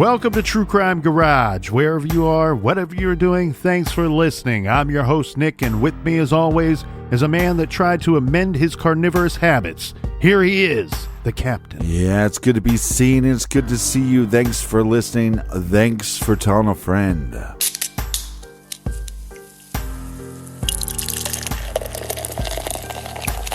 Welcome to True Crime Garage. Wherever you are, whatever you're doing, thanks for listening. I'm your host, Nick, and with me, as always, is a man that tried to amend his carnivorous habits. Here he is, the captain. Yeah, it's good to be seen, and it's good to see you. Thanks for listening. Thanks for telling a friend.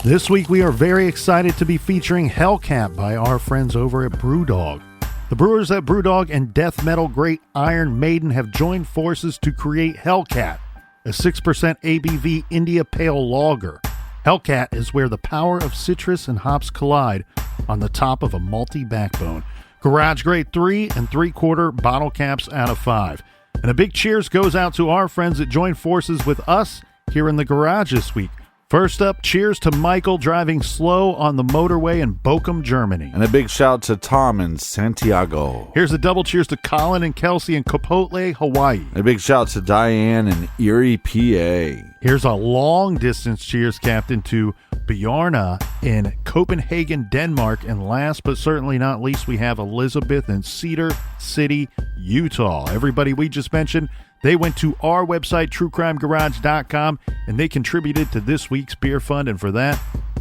This week, we are very excited to be featuring Hellcat by our friends over at Brewdog. The brewers at Brewdog and death metal great Iron Maiden have joined forces to create Hellcat, a 6% ABV India Pale Lager. Hellcat is where the power of citrus and hops collide on the top of a malty backbone. Garage grade 3 3/4 bottle caps out of 5. And a big cheers goes out to our friends that joined forces with us here in the garage this week. First up, cheers to Michael driving slow on the motorway in Bochum, Germany. And a big shout to Tom in Santiago. Here's a double cheers to Colin and Kelsey in Chipotle, Hawaii. And a big shout to Diane in Erie, PA. Here's a long distance cheers, Captain, to Bjarna in Copenhagen, Denmark. And last but certainly not least, we have Elizabeth in Cedar City, Utah. Everybody we just mentioned, they went to our website, truecrimegarage.com, and they contributed to this week's beer fund, and for that,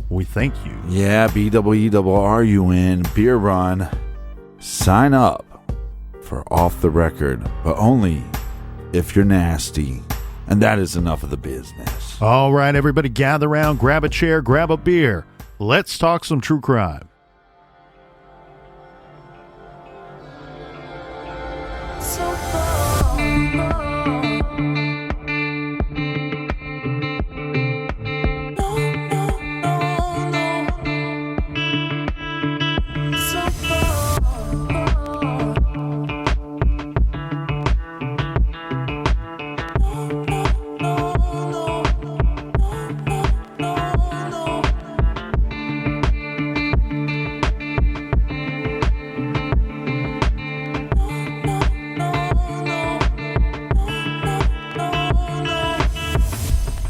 we thank you. Yeah, BWERRUN, Beer Run. Sign up for Off the Record, but only if you're nasty. And that is enough of the business. All right, everybody gather around, grab a chair, grab a beer. Let's talk some true crime.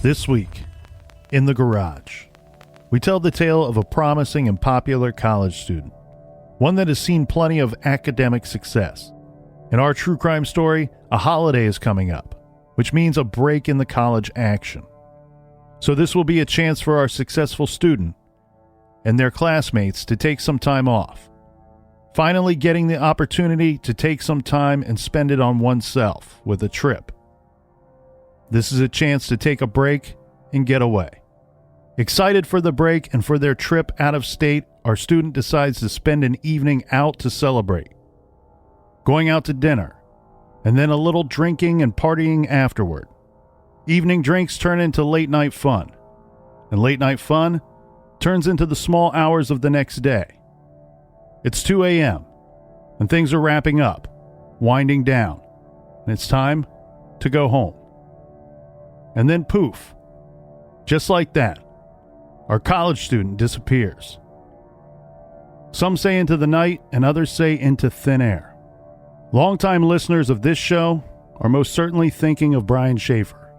This week, in the garage, we tell the tale of a promising and popular college student, one that has seen plenty of academic success. In our true crime story, a holiday is coming up, which means a break in the college action. So this will be a chance for our successful student and their classmates to take some time off, finally getting the opportunity to take some time and spend it on oneself with a trip. This is a chance to take a break and get away. Excited for the break and for their trip out of state, our student decides to spend an evening out to celebrate. Going out to dinner, and then a little drinking and partying afterward. Evening drinks turn into late night fun, and late night fun turns into the small hours of the next day. It's 2 a.m., and things are wrapping up, winding down, and it's time to go home. And then poof, just like that, our college student disappears. Some say into the night, and others say into thin air. Longtime listeners of this show are most certainly thinking of Brian Schaefer,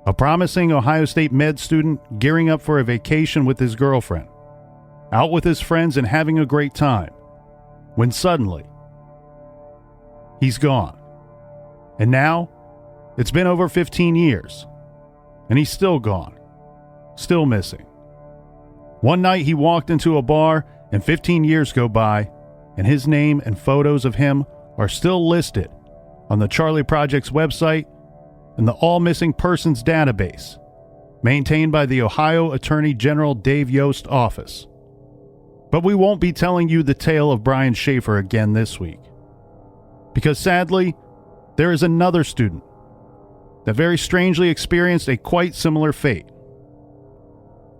a promising Ohio State med student gearing up for a vacation with his girlfriend, out with his friends and having a great time, when suddenly, he's gone. And now, it's been over 15 years, and he's still gone, still missing. One night he walked into a bar, and 15 years go by, and his name and photos of him are still listed on the Charlie Project's website and the All Missing Persons database, maintained by the Ohio Attorney General Dave Yost office. But we won't be telling you the tale of Brian Schaefer again this week, because sadly, there is another student that very strangely experienced a quite similar fate.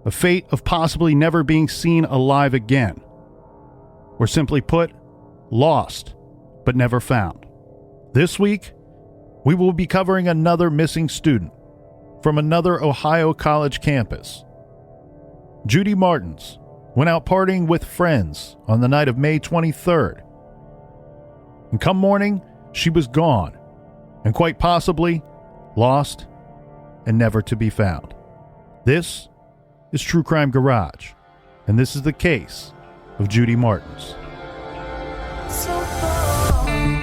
A fate of possibly never being seen alive again, or simply put, lost but never found. This week, we will be covering another missing student from another Ohio college campus. Judy Martins went out partying with friends on the night of May 23rd. And come morning, she was gone, and quite possibly lost and never to be found. This is True Crime Garage, and this is the case of Judy Martins. So far.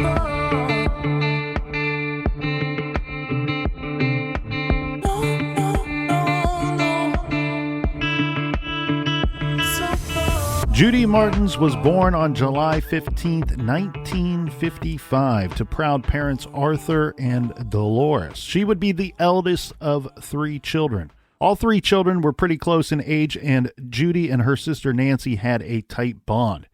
Judy Martins was born on July 15th, 1955, to proud parents Arthur and Dolores. She would be the eldest of 3 children. All 3 children were pretty close in age, and Judy and her sister Nancy had a tight bond.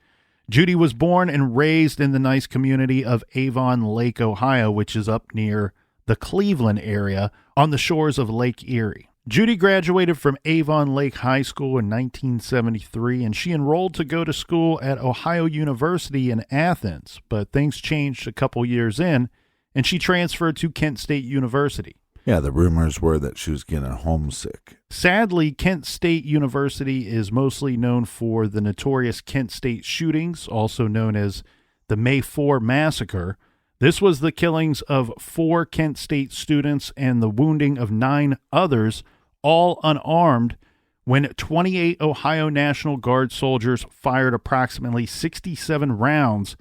Judy was born and raised in the nice community of Avon Lake, Ohio, which is up near the Cleveland area on the shores of Lake Erie. Judy graduated from Avon Lake High School in 1973, and she enrolled to go to school at Ohio University in Athens, but things changed a couple years in, and she transferred to Kent State University. Yeah, the rumors were that she was getting homesick. Sadly, Kent State University is mostly known for the notorious Kent State shootings, also known as the May 4 Massacre. This was the killings of 4 Kent State students and the wounding of 9 others, all unarmed, when 28 Ohio National Guard soldiers fired approximately 67 rounds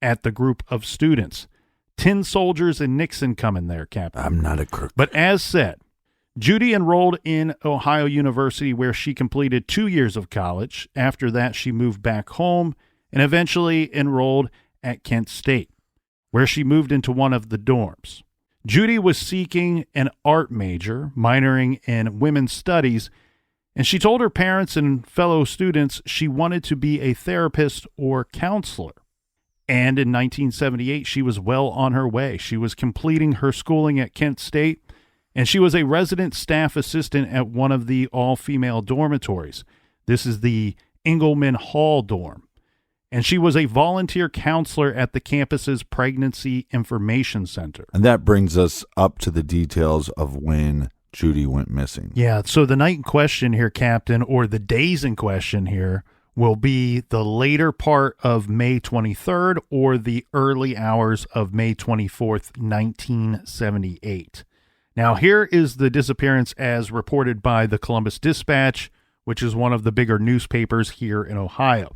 at the group of students. 10 soldiers and Nixon come in there, Captain. I'm not a crook. But as said, Judy enrolled in Ohio University, where she completed 2 years of college. After that, she moved back home and eventually enrolled at Kent State, where she moved into one of the dorms. Judy was seeking an art major, minoring in women's studies, and she told her parents and fellow students she wanted to be a therapist or counselor. And in 1978, she was well on her way. She was completing her schooling at Kent State, and she was a resident staff assistant at one of the all-female dormitories. This is the Engelman Hall dorm. And she was a volunteer counselor at the campus's Pregnancy Information Center. And that brings us up to the details of when Judy went missing. Yeah, so the night in question here, Captain, or the days in question here, will be the later part of May 23rd or the early hours of May 24th, 1978. Now, here is the disappearance as reported by the Columbus Dispatch, which is one of the bigger newspapers here in Ohio.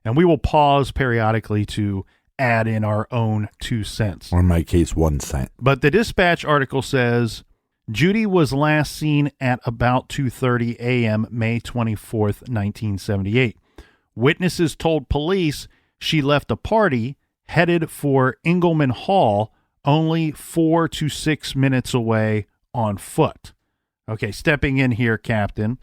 And we will pause periodically to add in our own 2 cents. Or in my case, 1 cent. But the Dispatch article says, Judy was last seen at about 2:30 a.m. May 24th, 1978. Witnesses told police she left a party headed for Engelman Hall, only 4 to 6 minutes away on foot. Okay, stepping in here, Captain.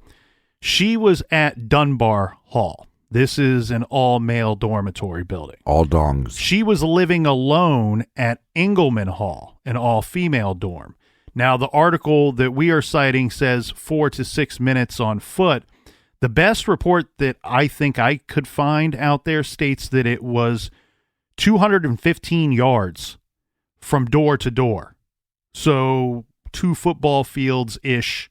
She was at Dunbar Hall. This is an all-male dormitory building. All dongs. She was living alone at Engelman Hall, an all-female dorm. Now, the article that we are citing says 4 to 6 minutes on foot. The best report that I think I could find out there states that it was 215 yards from door to door. So 2 football fields-ish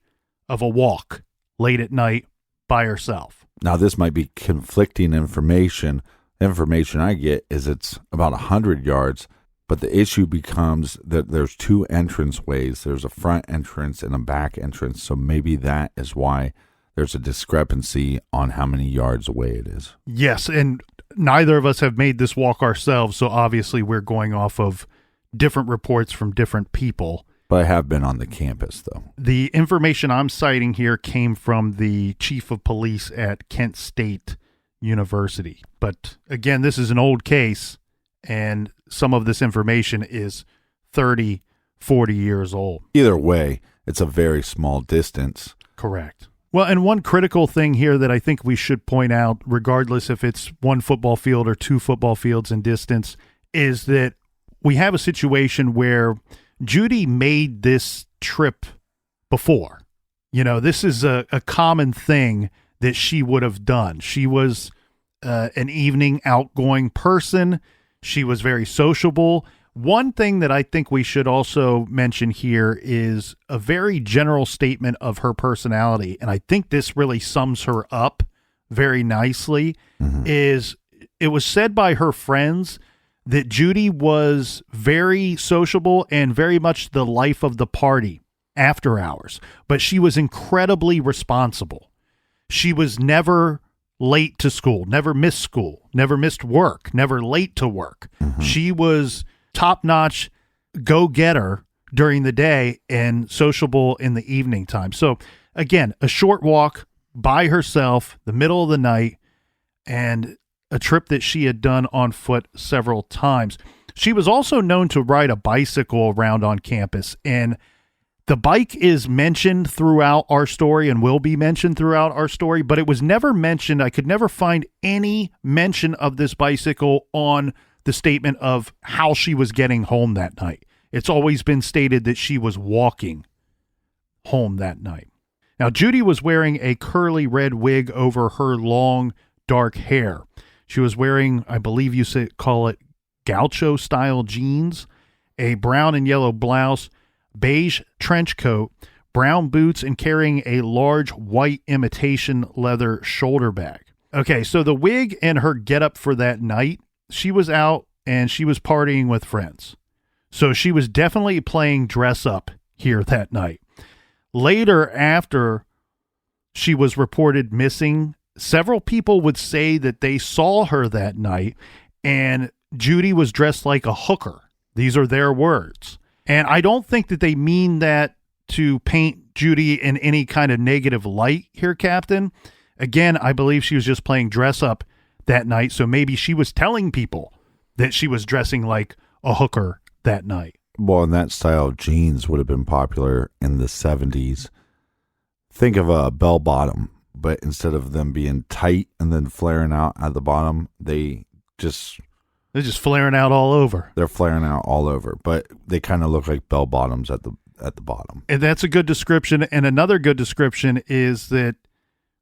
of a walk late at night by herself. Now, this might be conflicting information. The information I get is it's about 100 yards, but the issue becomes that there's 2 entrance ways. There's a front entrance and a back entrance, so maybe that is why there's a discrepancy on how many yards away it is. Yes, and neither of us have made this walk ourselves, so obviously we're going off of different reports from different people. But I have been on the campus, though. The information I'm citing here came from the chief of police at Kent State University. But again, this is an old case, and some of this information is 30, 40 years old. Either way, it's a very small distance. Correct. Well, and one critical thing here that I think we should point out, regardless if it's 1 football field or 2 football fields in distance, is that we have a situation where Judy made this trip before. You know, this is a common thing that she would have done. She was an evening outgoing person. She was very sociable. One thing that I think we should also mention here is a very general statement of her personality, and I think this really sums her up very nicely, is it was said by her friends that Judy was very sociable and very much the life of the party after hours, but she was incredibly responsible. She was never late to school, never missed work, never late to work. She was top-notch go-getter during the day and sociable in the evening time. So again, a short walk by herself, the middle of the night, and a trip that she had done on foot several times. She was also known to ride a bicycle around on campus, and the bike is mentioned throughout our story and will be mentioned throughout our story, but it was never mentioned. I could never find any mention of this bicycle on the statement of how she was getting home that night. It's always been stated that she was walking home that night. Now, Judy was wearing a curly red wig over her long, dark hair. She was wearing, I believe you call it gaucho-style jeans, a brown and yellow blouse, beige trench coat, brown boots, and carrying a large white imitation leather shoulder bag. Okay, so the wig and her getup for that night, she was out and she was partying with friends. So she was definitely playing dress up here that night. Later, after she was reported missing, several people would say that they saw her that night and Judy was dressed like a hooker. These are their words. And I don't think that they mean that to paint Judy in any kind of negative light here, Captain. Again, I believe she was just playing dress up that night. So maybe she was telling people that she was dressing like a hooker that night. Well, and that style of jeans would have been popular in the 70s. Think of a bell bottom, but instead of them being tight and then flaring out at the bottom, they're just flaring out all over. They're flaring out all over, but they kind of look like bell bottoms at the bottom. And that's a good description. And another good description is that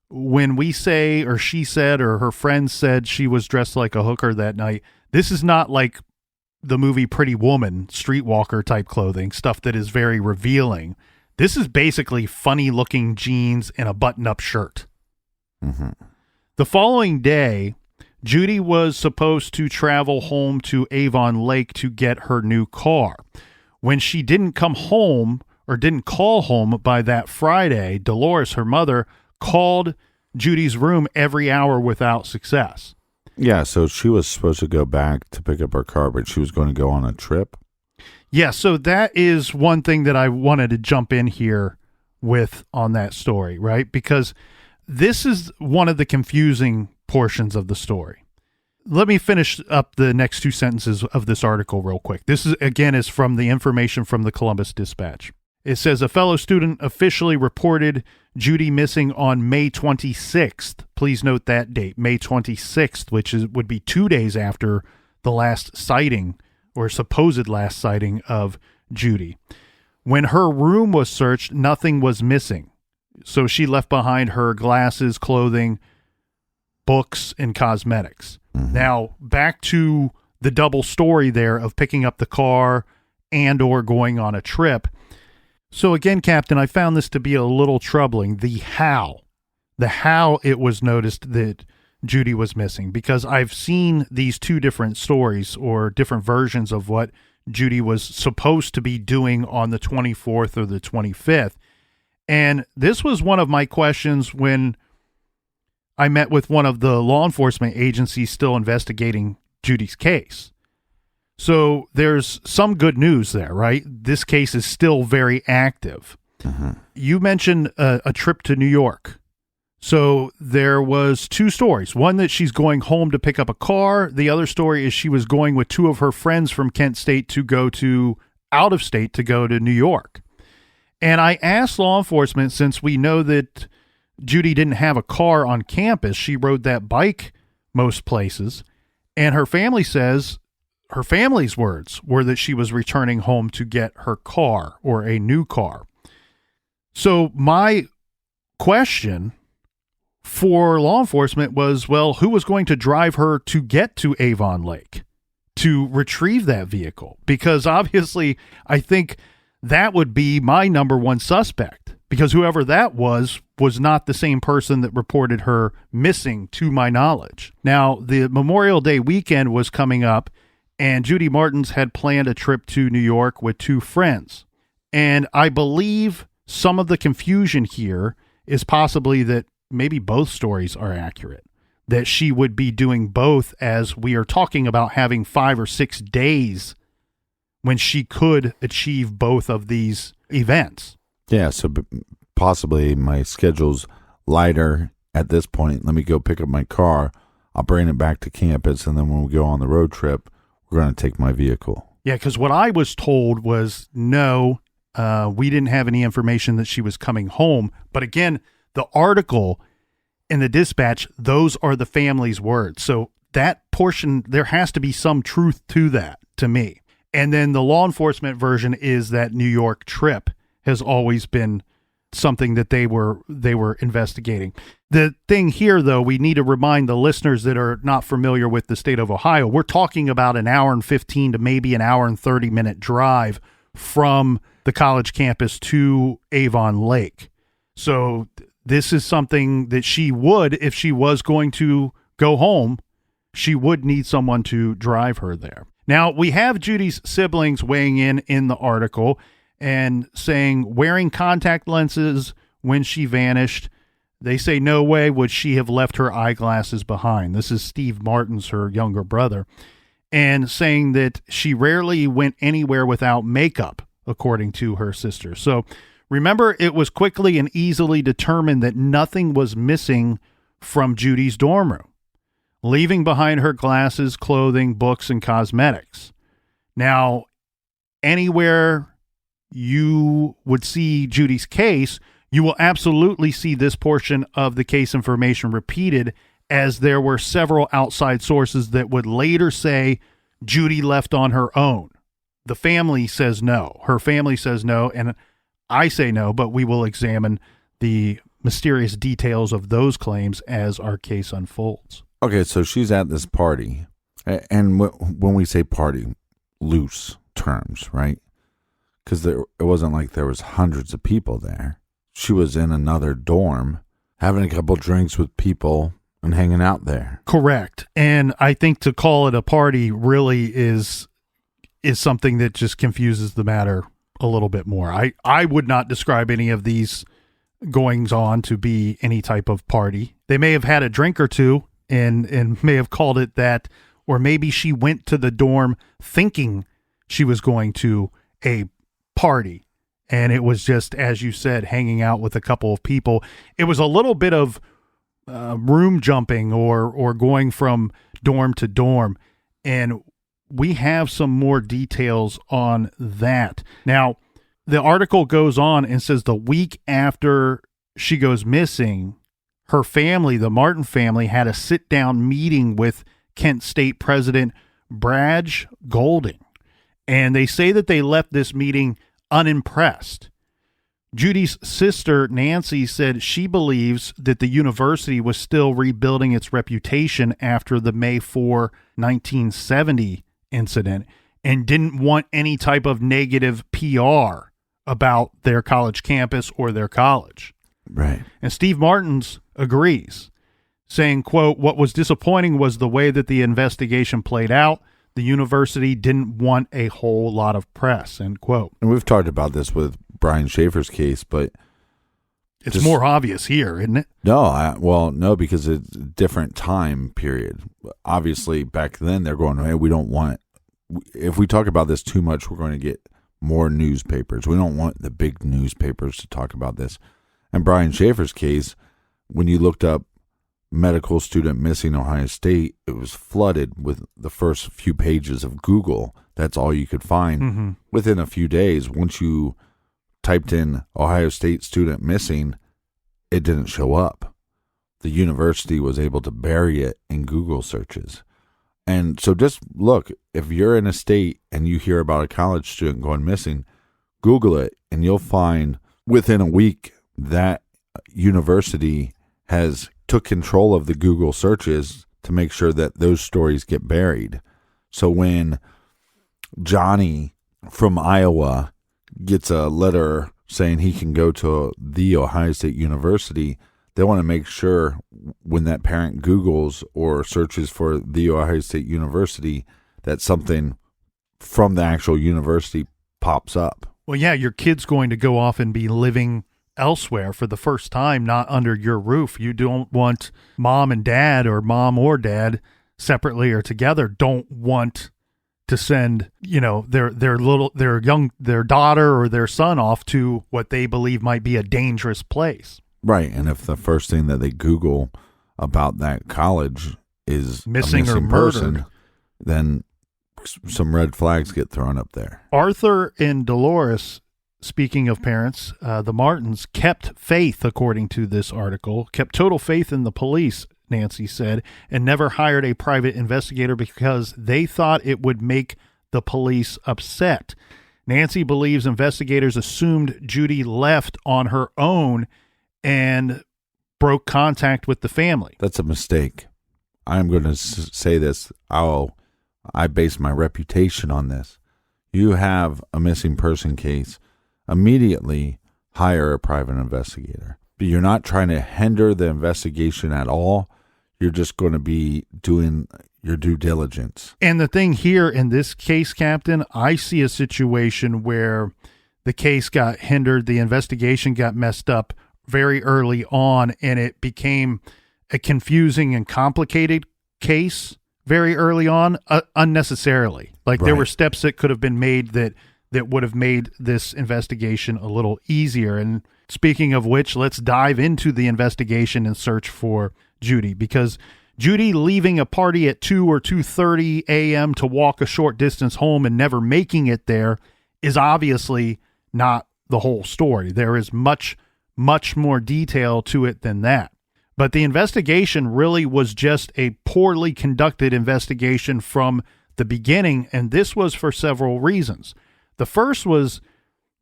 when we say, or she said, or her friends said she was dressed like a hooker that night, this is not like the movie Pretty Woman, streetwalker type clothing, stuff that is very revealing. This is basically funny looking jeans and a button-up shirt. Mm-hmm. The following day, Judy was supposed to travel home to Avon Lake to get her new car. When she didn't come home or didn't call home by that Friday, Dolores, her mother, called Judy's room every hour without success. Yeah, so she was supposed to go back to pick up her car, but she was going to go on a trip. Yeah, so that is one thing that I wanted to jump in here with on that story, right? Because this is one of the confusing portions of the story. Let me finish up the next two sentences of this article real quick. This is from the information from the Columbus Dispatch. It says a fellow student officially reported Judy missing on May 26th. Please note that date, May 26th, which would be 2 days after the last sighting or supposed last sighting of Judy. When her room was searched, nothing was missing. So she left behind her glasses, clothing, books, and cosmetics. Mm-hmm. Now, back to the double story there of picking up the car and or going on a trip. So again, Captain, I found this to be a little troubling. The how it was noticed that Judy was missing, because I've seen these two different stories or different versions of what Judy was supposed to be doing on the 24th or the 25th. And this was one of my questions when I met with one of the law enforcement agencies still investigating Judy's case. So there's some good news there, right? This case is still very active. Mm-hmm. You mentioned a trip to New York. So there was two stories. One that she's going home to pick up a car. The other story is she was going with two of her friends from Kent State to go to out of state to go to New York. And I asked law enforcement, since we know that Judy didn't have a car on campus, she rode that bike most places. And her family says her family's words were that she was returning home to get her car or a new car. So my question for law enforcement was, well, who was going to drive her to get to Avon Lake to retrieve that vehicle? Because obviously I think that would be my number one suspect, because whoever that was not the same person that reported her missing, to my knowledge. Now, the Memorial Day weekend was coming up, and Judy Martins had planned a trip to New York with two friends. And I believe some of the confusion here is possibly that maybe both stories are accurate, that she would be doing both, as we are talking about having 5 or 6 days when she could achieve both of these events. Yeah, so possibly my schedule's lighter at this point. Let me go pick up my car. I'll bring it back to campus, and then when we go on the road trip, we're going to take my vehicle. Yeah, because what I was told was, no, we didn't have any information that she was coming home. But again, the article in the Dispatch, those are the family's words. So that portion, there has to be some truth to that, to me. And then the law enforcement version is that New York trip has always been something that they were investigating. The thing here, though, we need to remind the listeners that are not familiar with the state of Ohio, we're talking about an hour and 15 to maybe an hour and 30-minute drive from the college campus to Avon Lake. So this is something that she would, if she was going to go home, she would need someone to drive her there. Now, we have Judy's siblings weighing in the article and saying wearing contact lenses when she vanished. They say no way would she have left her eyeglasses behind. This is Steve Martins, her younger brother, and saying that she rarely went anywhere without makeup, according to her sister. So remember, it was quickly and easily determined that nothing was missing from Judy's dorm room, leaving behind her glasses, clothing, books, and cosmetics. Now, anywhere you would see Judy's case, you will absolutely see this portion of the case information repeated, as there were several outside sources that would later say Judy left on her own. The family says no. Her family says no, and I say no, but we will examine the mysterious details of those claims as our case unfolds. Okay, so she's at this party, and when we say party, loose terms, right? Because it wasn't like there was hundreds of people there. She was in another dorm, having a couple drinks with people and hanging out there. Correct. And I think to call it a party really is something that just confuses the matter a little bit more. I would not describe any of these goings on to be any type of party. They may have had a drink or two and may have called it that, or maybe she went to the dorm thinking she was going to a party, and it was just, as you said, hanging out with a couple of people. It was a little bit of room jumping or going from dorm to dorm, and we have some more details on that. Now, the article goes on and says the week after she goes missing, her family, the Martin family, had a sit-down meeting with Kent State President Brad Golding, and they say that they left this meeting unimpressed. Judy's sister, Nancy, said she believes that the university was still rebuilding its reputation after the May 4, 1970 incident and didn't want any type of negative PR about their college campus or their college. Right. And Steve Martins agrees, saying, quote, "What was disappointing was the way that the investigation played out. The university didn't want a whole lot of press," end quote. And we've talked about this with Brian Schaefer's case, but it's more obvious here, isn't it? No, because it's a different time period. Obviously, back then they're going, hey, we don't want, if we talk about this too much, we're going to get more newspapers. We don't want the big newspapers to talk about this. And Brian Schaefer's case, when you looked up medical student missing Ohio State, it was flooded with the first few pages of Google. That's all you could find. Mm-hmm. Within a few days, once you typed in Ohio State student missing, it didn't show up. The university was able to bury it in Google searches. And so just look, if you're in a state and you hear about a college student going missing, Google it, and you'll find within a week that university has took control of the Google searches to make sure that those stories get buried. So when Johnny from Iowa gets a letter saying he can go to the Ohio State University, they want to make sure when that parent Googles or searches for the Ohio State University that something from the actual university pops up. Well, yeah, your kid's going to go off and be living elsewhere for the first time, not under your roof. You don't want mom and dad, or mom or dad separately or together, don't want to send, their daughter or their son off to what they believe might be a dangerous place. Right. And if the first thing that they Google about that college is missing or person, murdered, then some red flags get thrown up there. Arthur and Dolores, speaking of parents, the Martins kept faith, according to this article, kept total faith in the police, Nancy said, and never hired a private investigator because they thought it would make the police upset. Nancy believes investigators assumed Judy left on her own and broke contact with the family. That's a mistake. I'm going to say this. I base my reputation on this. You have a missing person case, immediately hire a private investigator. But you're not trying to hinder the investigation at all. You're just going to be doing your due diligence. And the thing here in this case, Captain, I see a situation where the case got hindered, the investigation got messed up very early on, and it became a confusing and complicated case very early on, unnecessarily. Like there were steps that could have been made that would have made this investigation a little easier. And speaking of which, let's dive into the investigation and search for Judy, because Judy leaving a party at 2 or 2:30 a.m. to walk a short distance home and never making it there is obviously not the whole story. There is much more detail to it than that. But the investigation really was just a poorly conducted investigation from the beginning, and this was for several reasons. The first was,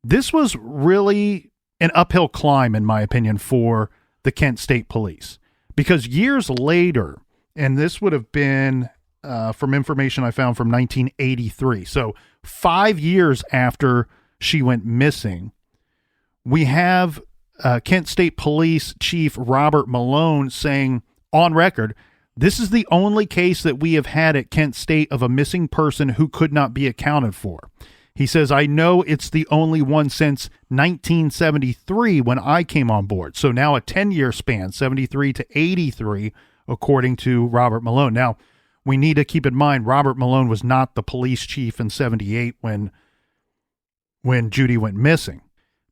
this was really an uphill climb, in my opinion, for the Kent State Police. Because years later, and this would have been from information I found from 1983, so 5 years after she went missing, we have Kent State Police Chief Robert Malone saying on record, "This is the only case that we have had at Kent State of a missing person who could not be accounted for." He says, "I know it's the only one since 1973 when I came on board." So now a 10-year span, 73 to 83, according to Robert Malone. Now, we need to keep in mind, Robert Malone was not the police chief in 78 when Judy went missing.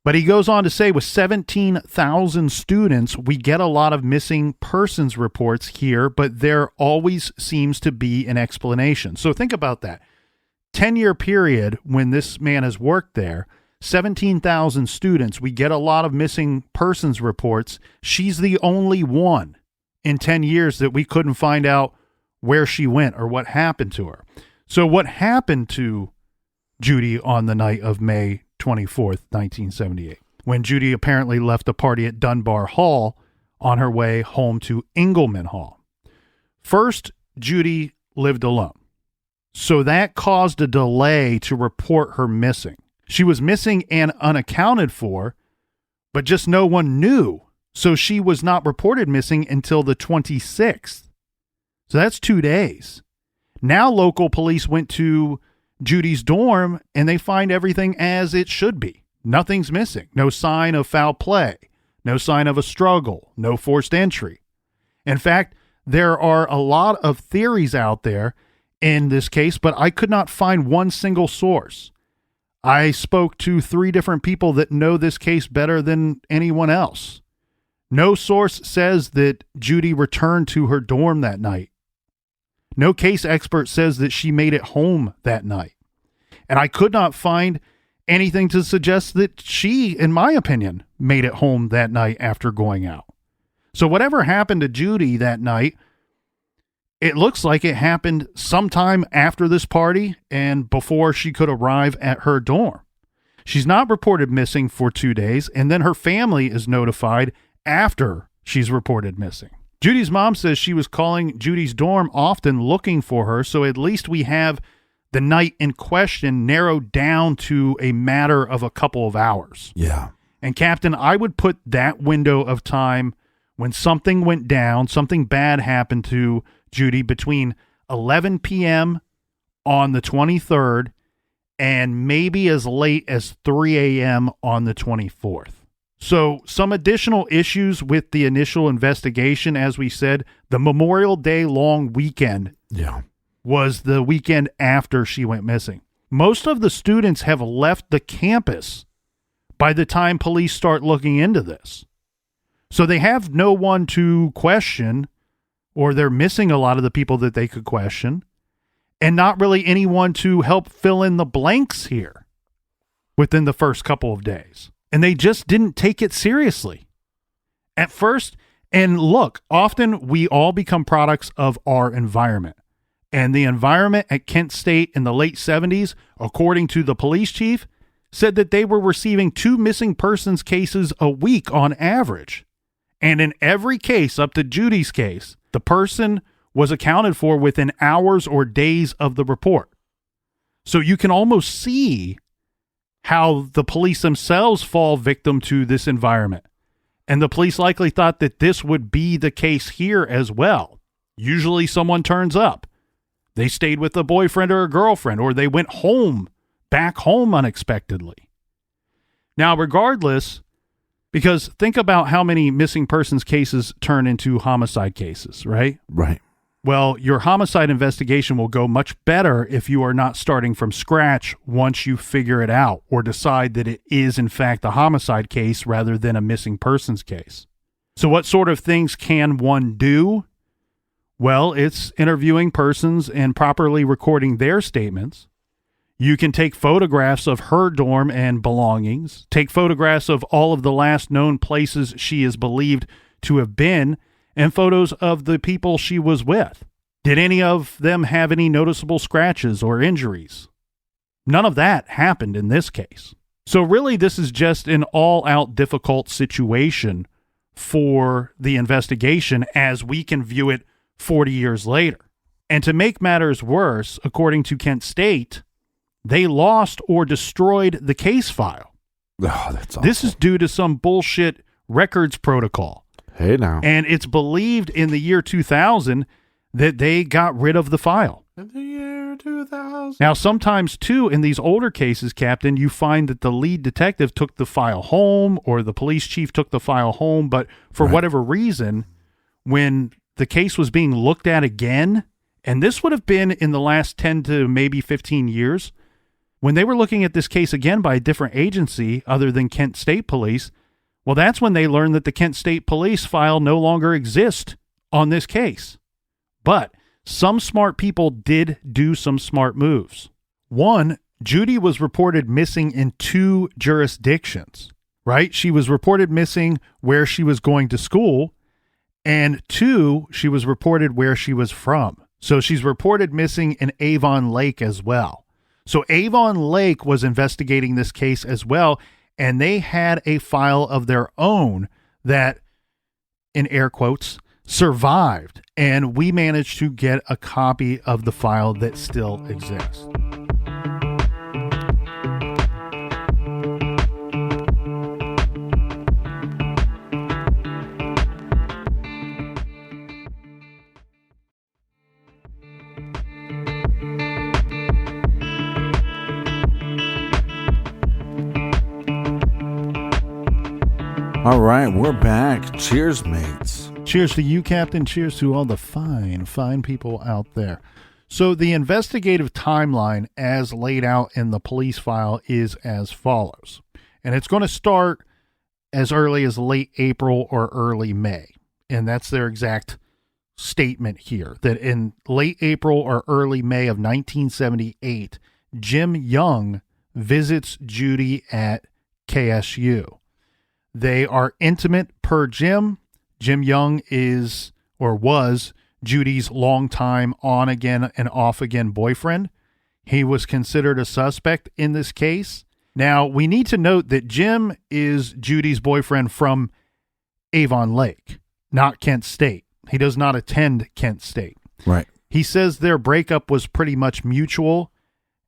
But he goes on to say, with 17,000 students, we get a lot of missing persons reports here, but there always seems to be an explanation. So think about that. 10-year period when this man has worked there, 17,000 students, we get a lot of missing persons reports. She's the only one in 10 years that we couldn't find out where she went or what happened to her. So what happened to Judy on the night of May 24th, 1978, when Judy apparently left a party at Dunbar Hall on her way home to Engelman Hall? First, Judy lived alone, so that caused a delay to report her missing. She was missing and unaccounted for, but just no one knew, so she was not reported missing until the 26th. So that's 2 days. Now local police went to Judy's dorm and they find everything as it should be. Nothing's missing. No sign of foul play. No sign of a struggle. No forced entry. In fact, there are a lot of theories out there in this case, but I could not find one single source. I spoke to 3 different people that know this case better than anyone else. No source says that Judy returned to her dorm that night. No case expert says that she made it home that night. And I could not find anything to suggest that she, in my opinion, made it home that night after going out. So whatever happened to Judy that night, it looks like it happened sometime after this party and before she could arrive at her dorm. She's not reported missing for 2 days, and then her family is notified after she's reported missing. Judy's mom says she was calling Judy's dorm often looking for her, so at least we have the night in question narrowed down to a matter of a couple of hours. Yeah. And Captain, I would put that window of time when something went down, something bad happened to Judy between 11 p.m. on the 23rd and maybe as late as 3 a.m. on the 24th. So some additional issues with the initial investigation, as we said, the Memorial Day long weekend was the weekend after she went missing. Most of the students have left the campus by the time police start looking into this. So they have no one to question, or they're missing a lot of the people that they could question, and not really anyone to help fill in the blanks here within the first couple of days. And they just didn't take it seriously at first. And look, often we all become products of our environment. And the environment at Kent State in the late 70s, according to the police chief, said that they were receiving 2 missing persons cases a week on average. And in every case, up to Judy's case, the person was accounted for within hours or days of the report. So you can almost see how the police themselves fall victim to this environment. And the police likely thought that this would be the case here as well. Usually someone turns up. They stayed with a boyfriend or a girlfriend, or they went back home unexpectedly. Now, regardless, because think about how many missing persons cases turn into homicide cases, right? Right. Well, your homicide investigation will go much better if you are not starting from scratch once you figure it out or decide that it is, in fact, a homicide case rather than a missing persons case. So what sort of things can one do? Well, it's interviewing persons and properly recording their statements. You can take photographs of her dorm and belongings, take photographs of all of the last known places she is believed to have been, and photos of the people she was with. Did any of them have any noticeable scratches or injuries? None of that happened in this case. So really, this is just an all-out difficult situation for the investigation as we can view it 40 years later. And to make matters worse, according to Kent State, they lost or destroyed the case file. Oh, that's awful. This is due to some bullshit records protocol. Hey now. And it's believed in the year 2000 that they got rid of the file. In the year 2000. Now, sometimes, too, in these older cases, Captain, you find that the lead detective took the file home or the police chief took the file home, but for whatever reason, when the case was being looked at again, and this would have been in the last 10 to maybe 15 years, when they were looking at this case again by a different agency other than Kent State Police, well, that's when they learned that the Kent State Police file no longer exists on this case. But some smart people did do some smart moves. One, Judy was reported missing in 2 jurisdictions, right? She was reported missing where she was going to school, and 2, she was reported where she was from. So she's reported missing in Avon Lake as well. So Avon Lake was investigating this case as well, and they had a file of their own that, in air quotes, survived. And we managed to get a copy of the file that still exists. All right, we're back. Cheers, mates. Cheers to you, Captain. Cheers to all the fine, fine people out there. So the investigative timeline as laid out in the police file is as follows. And it's going to start as early as late April or early May. And that's their exact statement here, that in late April or early May of 1978, Jim Young visits Judy at KSU. They are intimate per Jim. Jim Young is or was Judy's longtime on-again and off-again boyfriend. He was considered a suspect in this case. Now, we need to note that Jim is Judy's boyfriend from Avon Lake, not Kent State. He does not attend Kent State. Right. He says their breakup was pretty much mutual,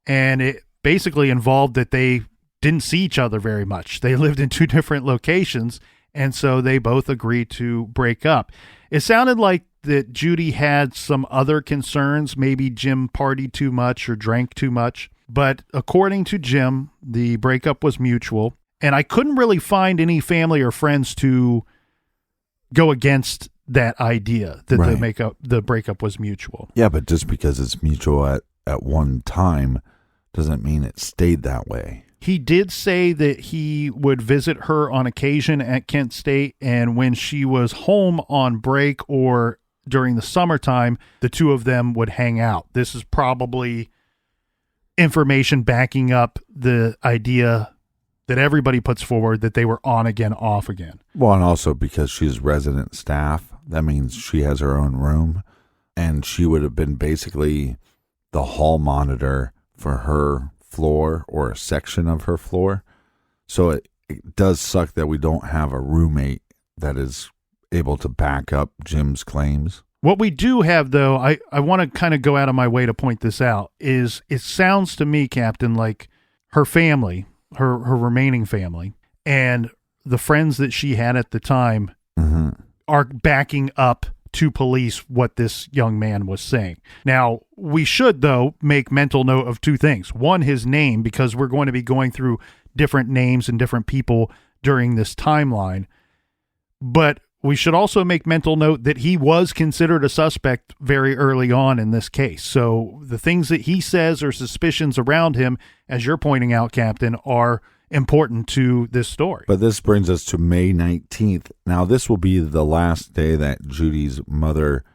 and it basically involved that they didn't see each other very much. They lived in 2 different locations, and so they both agreed to break up. It sounded like that Judy had some other concerns. Maybe Jim partied too much or drank too much. But according to Jim, the breakup was mutual. And I couldn't really find any family or friends to go against that idea that Right. the breakup was mutual. Yeah, but just because it's mutual at one time doesn't mean it stayed that way. He did say that he would visit her on occasion at Kent State, and when she was home on break or during the summertime, the two of them would hang out. This is probably information backing up the idea that everybody puts forward that they were on again, off again. Well, and also because she's resident staff, that means she has her own room, and she would have been basically the hall monitor for her floor or a section of her floor. So it does suck that we don't have a roommate that is able to back up Jim's claims. What we do have, though, I want to kind of go out of my way to point this out, is it sounds to me, Captain, like her family, her remaining family, and the friends that she had at the time are backing up to police what this young man was saying. Now, we should, though, make mental note of two things. One, his name, because we're going to be going through different names and different people during this timeline. But we should also make mental note that he was considered a suspect very early on in this case. So the things that he says or suspicions around him, as you're pointing out, Captain, are important to this story. But this brings us to May 19th. Now, this will be the last day that Judy's mother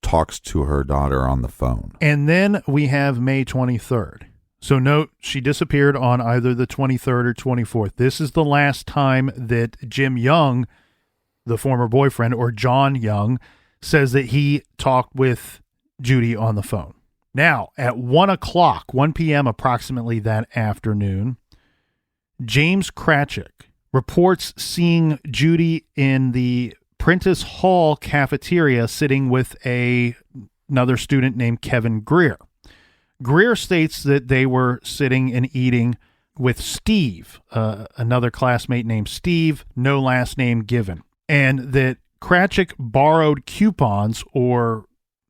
talks to her daughter on the phone. And then we have May 23rd. So note, she disappeared on either the 23rd or 24th. This is the last time that Jim Young, the former boyfriend, or John Young, says that he talked with Judy on the phone. Now, at 1 p.m. approximately that afternoon, James Kratchik reports seeing Judy in the Prentice Hall cafeteria sitting with another student named Kevin Greer. Greer states that they were sitting and eating with Steve, another classmate named Steve, no last name given, and that Kratchik borrowed coupons or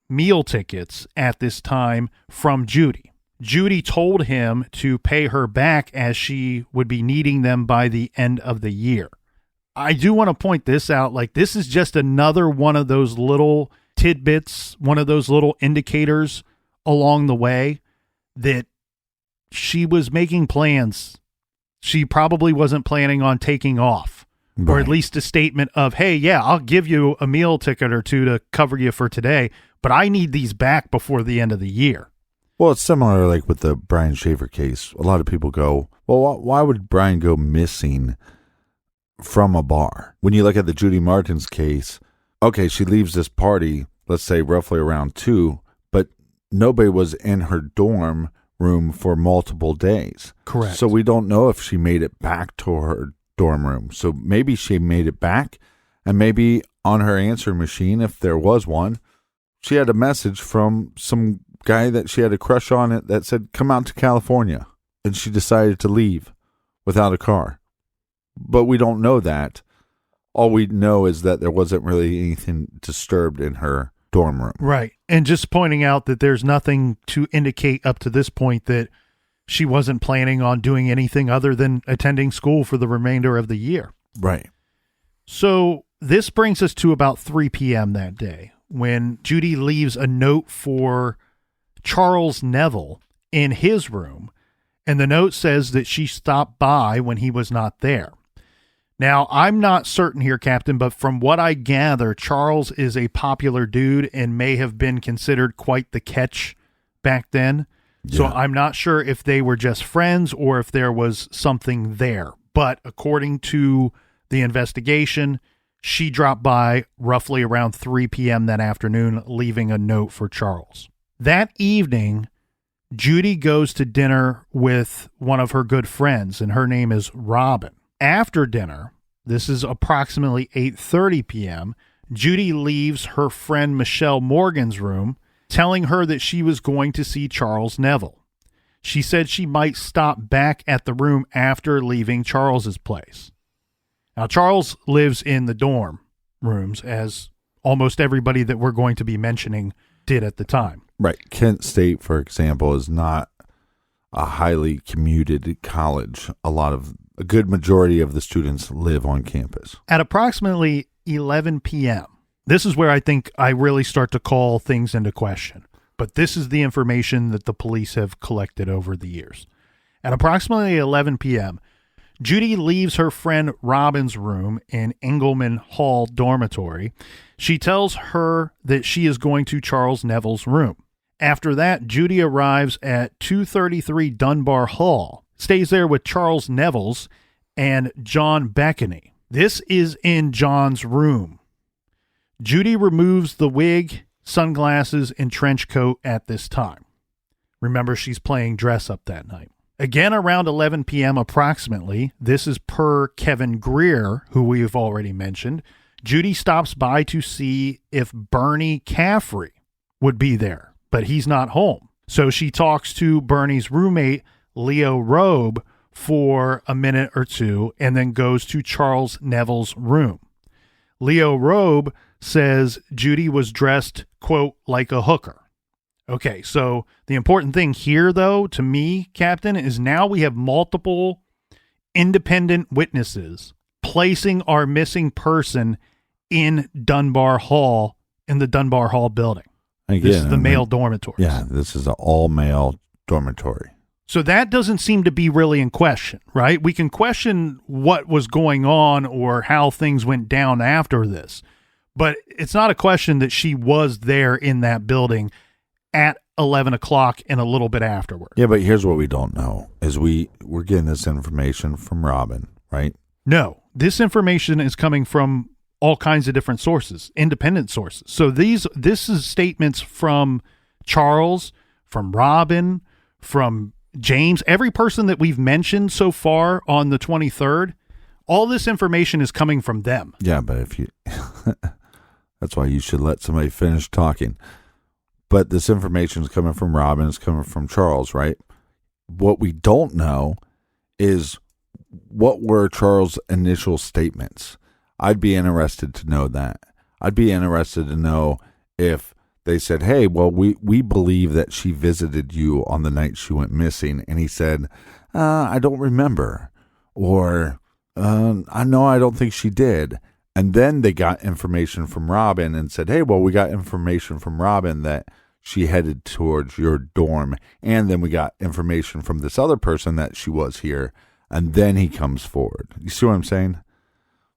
meal tickets at this time from Judy. Judy told him to pay her back as she would be needing them by the end of the year. I do want to point this out. Like, this is just another one of those little tidbits, one of those little indicators along the way that she was making plans. She probably wasn't planning on taking off, or Right. at least a statement of, hey, yeah, I'll give you a meal ticket or two to cover you for today, but I need these back before the end of the year. Well, it's similar like with the Brian Schaefer case. A lot of people go, well, why would Brian go missing from a bar? When you look at the Judy Martins case, okay, she leaves this party, let's say roughly around 2, but nobody was in her dorm room for multiple days. Correct. So we don't know if she made it back to her dorm room. So maybe she made it back, and maybe on her answer machine, if there was one, she had a message from some guy that she had a crush on it that said, come out to California. And she decided to leave without a car. But we don't know that. All we know is that there wasn't really anything disturbed in her dorm room. Right. And just pointing out that there's nothing to indicate up to this point that she wasn't planning on doing anything other than attending school for the remainder of the year. Right. So this brings us to about 3 p.m. that day when Judy leaves a note for Charles Neville in his room, and the note says that she stopped by when he was not there. Now, I'm not certain here, Captain, but from what I gather, Charles is a popular dude and may have been considered quite the catch back then. So Yeah. I'm not sure if they were just friends or if there was something there. But according to the investigation, she dropped by roughly around 3 p.m. that afternoon, leaving a note for Charles. That evening, Judy goes to dinner with one of her good friends, and her name is Robin. After dinner, this is approximately 8:30 p.m., Judy leaves her friend Michelle Morgan's room, telling her that she was going to see Charles Neville. She said she might stop back at the room after leaving Charles's place. Now, Charles lives in the dorm rooms, as almost everybody that we're going to be mentioning did at the time. Right. Kent State, for example, is not a highly commuted college. A good majority of the students live on campus. At approximately 11 p.m., This is where I think I really start to call things into question. But this is the information that the police have collected over the years. At approximately 11 p.m., Judy leaves her friend Robin's room in Engelman Hall dormitory. She tells her that she is going to Charles Neville's room. After that, Judy arrives at 233 Dunbar Hall, stays there with Charles Neville's and John Beckany. This is in John's room. Judy removes the wig, sunglasses, and trench coat at this time. Remember, she's playing dress up that night. Again, around 11 p.m. approximately, this is per Kevin Greer, who we've already mentioned, Judy stops by to see if Bernie Caffrey would be there, but he's not home. So she talks to Bernie's roommate, Leo Robe, for a minute or two, and then goes to Charles Neville's room. Leo Robe says Judy was dressed, quote, like a hooker. Okay, so the important thing here, though, to me, Captain, is now we have multiple independent witnesses placing our missing person in Dunbar Hall, in the Dunbar Hall building. Again, this is the male dormitory. Yeah, this is an all-male dormitory. So that doesn't seem to be really in question, right? We can question what was going on or how things went down after this, but it's not a question that she was there in that building at 11 o'clock and a little bit afterward. Yeah, but here's what we don't know, is we're getting this information from Robin, right? No, this information is coming from all kinds of different sources, independent sources. So this is statements from Charles, from Robin, from James, every person that we've mentioned so far on the 23rd, all this information is coming from them. Yeah, but if you, that's why you should let somebody finish talking. But this information is coming from Robin, it's coming from Charles, right? What we don't know is what were Charles' initial statements. I'd be interested to know that. I'd be interested to know if they said, hey, well, we believe that she visited you on the night she went missing. And he said, I don't remember. Or, I know I don't think she did. And then they got information from Robin and said, hey, well, we got information from Robin that she headed towards your dorm. And then we got information from this other person that she was here. And then he comes forward. You see what I'm saying?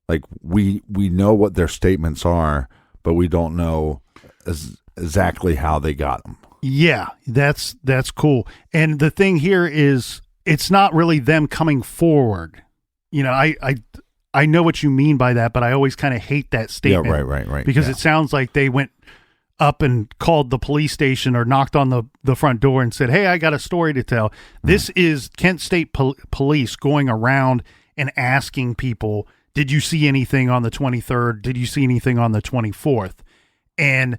Like, we know what their statements are, but we don't know exactly how they got them. Yeah, that's cool. And the thing here is, it's not really them coming forward. You know, I know what you mean by that, but I always kind of hate that statement. Yeah, right. Because it sounds like they went up and called the police station or knocked on the front door and said, hey, I got a story to tell. This is Kent State Police going around and asking people, did you see anything on the 23rd? Did you see anything on the 24th? And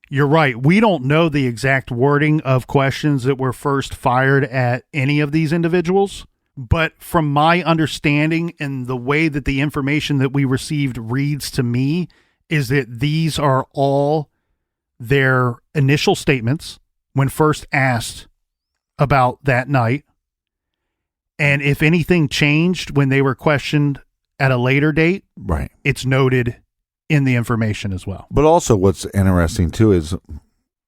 you're right. We don't know the exact wording of questions that were first fired at any of these individuals. But from my understanding and the way that the information that we received reads to me is that these are all their initial statements when first asked about that night. And if anything changed when they were questioned at a later date, right, it's noted in the information as well. But also what's interesting too is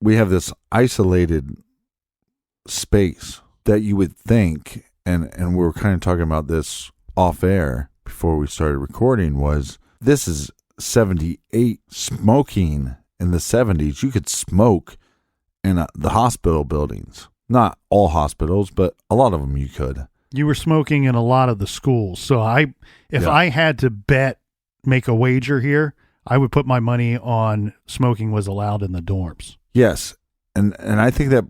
we have this isolated space that you would think, and we were kind of talking about this off air before we started recording, was this is 78 smoking in the 70s. You could smoke in the hospital buildings. Not all hospitals, but a lot of them you could. You were smoking in a lot of the schools. So if I had to make a wager here, I would put my money on smoking was allowed in the dorms. Yes. And I think that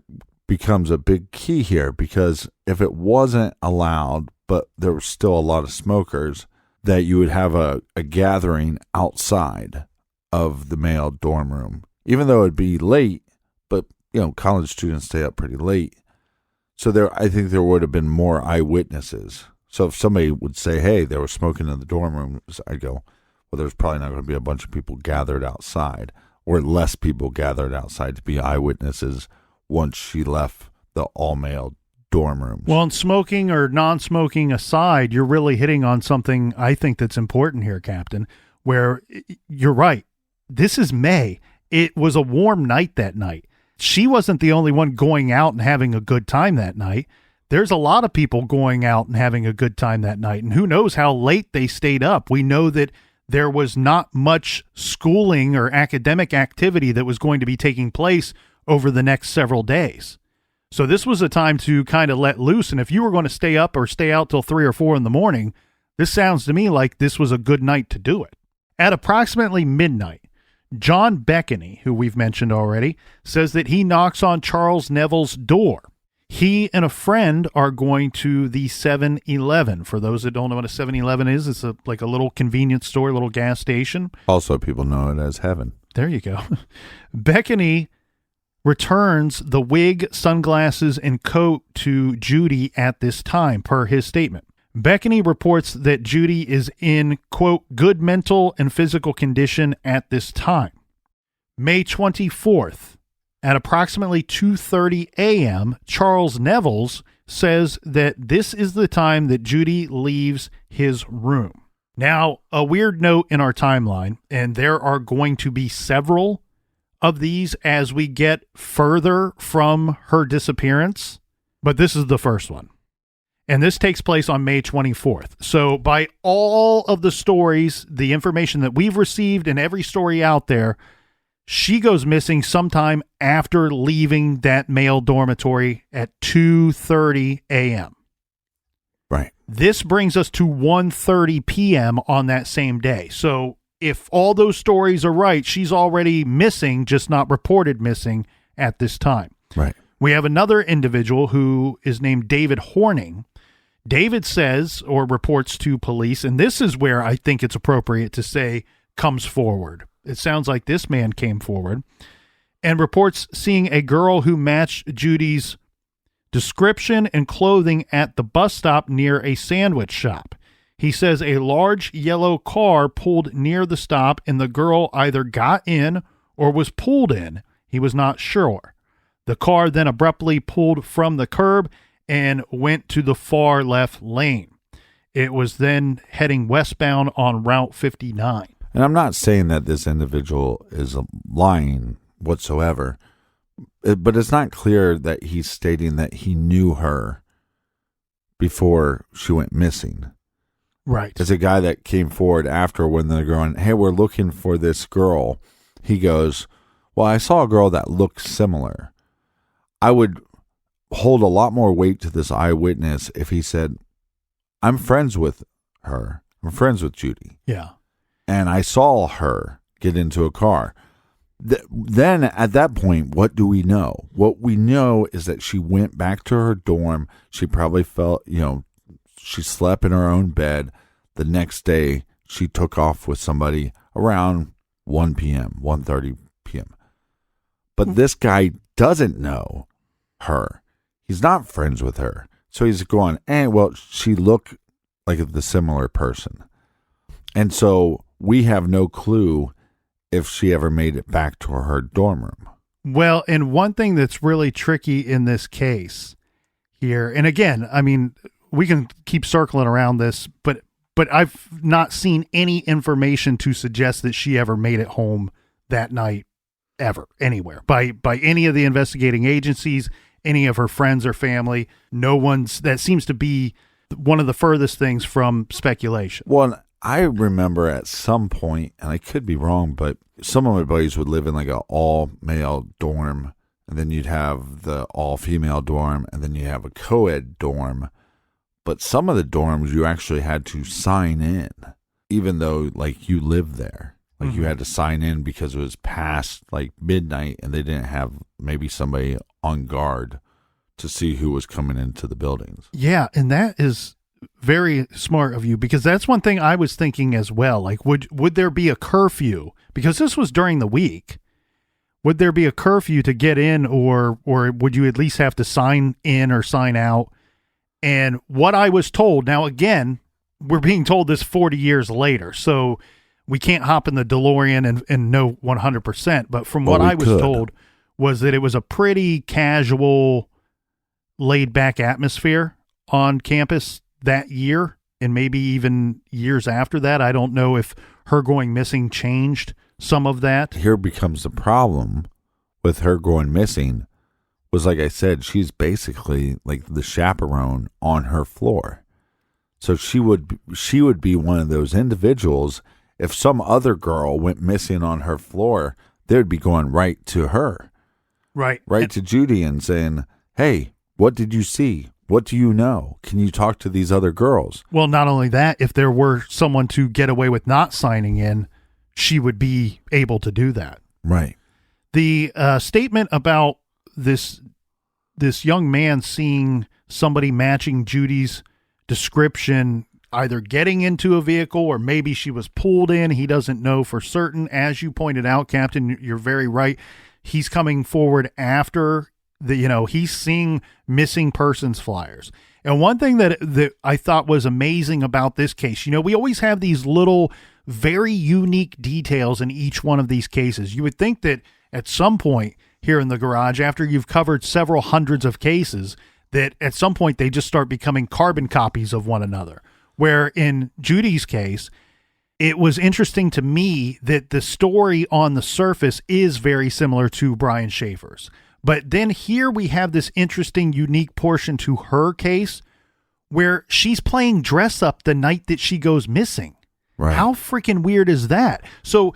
becomes a big key here, because if it wasn't allowed, but there were still a lot of smokers, that you would have a gathering outside of the male dorm room, even though it'd be late, but college students stay up pretty late. So I think there would have been more eyewitnesses. So if somebody would say, hey, they were smoking in the dorm room, I'd go, well, there's probably not going to be a bunch of people gathered outside, or less people gathered outside to be eyewitnesses once she left the all-male dorm rooms. Well, and smoking or non-smoking aside, you're really hitting on something I think that's important here, Captain, where you're right. this is May. It was a warm night that night. She wasn't the only one going out and having a good time that night. There's a lot of people going out and having a good time that night, and who knows how late they stayed up. We know that there was not much schooling or academic activity that was going to be taking place over the next several days. So this was a time to kind of let loose, and if you were going to stay up or stay out till 3 or 4 in the morning, this sounds to me like this was a good night to do it. At approximately midnight, John Beckany, who we've mentioned already, says that he knocks on Charles Neville's door. He and a friend are going to the 7-Eleven. For those that don't know what a 7-Eleven is, it's like a little convenience store, a little gas station. Also, people know it as heaven. There you go. Beckany returns the wig, sunglasses, and coat to Judy at this time, per his statement. Beckany reports that Judy is in, quote, good mental and physical condition at this time. May 24th, at approximately 2:30 a.m., Charles Neville's says that this is the time that Judy leaves his room. Now, a weird note in our timeline, and there are going to be several of these as we get further from her disappearance, but this is the first one. And this takes place on May 24th. So by all of the stories, the information that we've received and every story out there, she goes missing sometime after leaving that male dormitory at 2:30 a.m. Right. This brings us to 1:30 p.m. on that same day. So if all those stories are right, she's already missing, just not reported missing at this time. Right. We have another individual who is named David Horning. David says or reports to police, and this is where I think it's appropriate to say comes forward. It sounds like this man came forward and reports seeing a girl who matched Judy's description and clothing at the bus stop near a sandwich shop. He says a large yellow car pulled near the stop and the girl either got in or was pulled in. He was not sure. The car then abruptly pulled from the curb and went to the far left lane. It was then heading westbound on Route 59. And I'm not saying that this individual is lying whatsoever, but it's not clear that he's stating that he knew her before she went missing. Right. It's a guy that came forward after when they're going, hey, we're looking for this girl. He goes, well, I saw a girl that looked similar. I would hold a lot more weight to this eyewitness if he said, I'm friends with her. I'm friends with Judy. Yeah. And I saw her get into a car. Then at that point, what do we know? What we know is that she went back to her dorm. She probably felt, she slept in her own bed. The next day, she took off with somebody around 1 p.m., 1:30 p.m. But this guy doesn't know her. He's not friends with her. So he's going, well, she looked like the similar person. And so we have no clue if she ever made it back to her dorm room. Well, and one thing that's really tricky in this case here, and again, I mean, we can keep circling around this, but I've not seen any information to suggest that she ever made it home that night ever, anywhere, by any of the investigating agencies, any of her friends or family. No one's, that seems to be one of the furthest things from speculation. Well, I remember at some point, and I could be wrong, but some of my buddies would live in like an all-male dorm, and then you'd have the all-female dorm, and then you have a co-ed dorm. But some of the dorms you actually had to sign in, even though like you lived there. Like you had to sign in because it was past like midnight, and they didn't have maybe somebody on guard to see who was coming into the buildings. Yeah, and that is very smart of you, because that's one thing I was thinking as well. Like, would there be a curfew? Because this was during the week. Would there be a curfew to get in, or would you at least have to sign in or sign out? And what I was told, now again, we're being told this 40 years later, so we can't hop in the DeLorean and know 100%. But from what I was told was that it was a pretty casual, laid back atmosphere on campus that year. and maybe even years after that. I don't know if her going missing changed some of that. Here becomes the problem with her going missing was, like I said, she's basically like the chaperone on her floor. So she would be one of those individuals. If some other girl went missing on her floor, they would be going right to her. Right to Judy and saying, hey, what did you see? What do you know? Can you talk to these other girls? Well, not only that, if there were someone to get away with not signing in, she would be able to do that. Right. The statement about this young man seeing somebody matching Judy's description, either getting into a vehicle or maybe she was pulled in, he doesn't know for certain. As you pointed out, Captain, you're very right. He's coming forward after he's seeing missing persons flyers. And one thing that I thought was amazing about this case, we always have these little very unique details in each one of these cases. You would think that at some point here in the garage, after you've covered several hundreds of cases, that at some point they just start becoming carbon copies of one another. Where in Judy's case, it was interesting to me that the story on the surface is very similar to Brian Schaefer's. But then here we have this interesting, unique portion to her case where she's playing dress up the night that she goes missing. Right. How freaking weird is that? So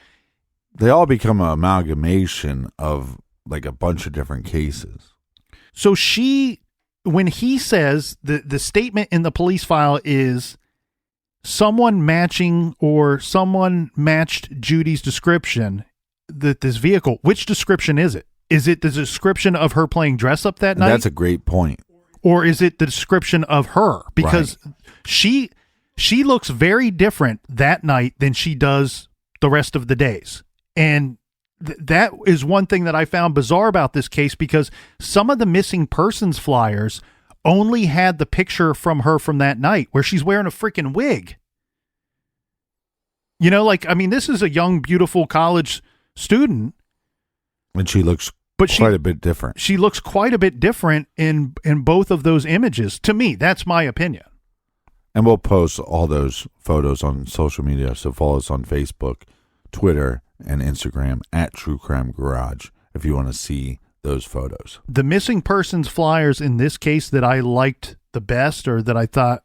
they all become an amalgamation of like a bunch of different cases. So when he says the statement in the police file is someone matching or someone matched Judy's description that this vehicle, which description is it? Is it the description of her playing dress up that night? That's a great point. Or is it the description of her? Because she looks very different that night than she does the rest of the days. And that is one thing that I found bizarre about this case, because some of the missing persons flyers only had the picture from her from that night where she's wearing a freaking wig. This is a young, beautiful college student. And she looks quite a bit different. She looks quite a bit different in both of those images. To me, that's my opinion. And we'll post all those photos on social media. So follow us on Facebook, Twitter, and Instagram at True Crime Garage if you want to see those photos. The missing persons flyers in this case that I liked the best, or that I thought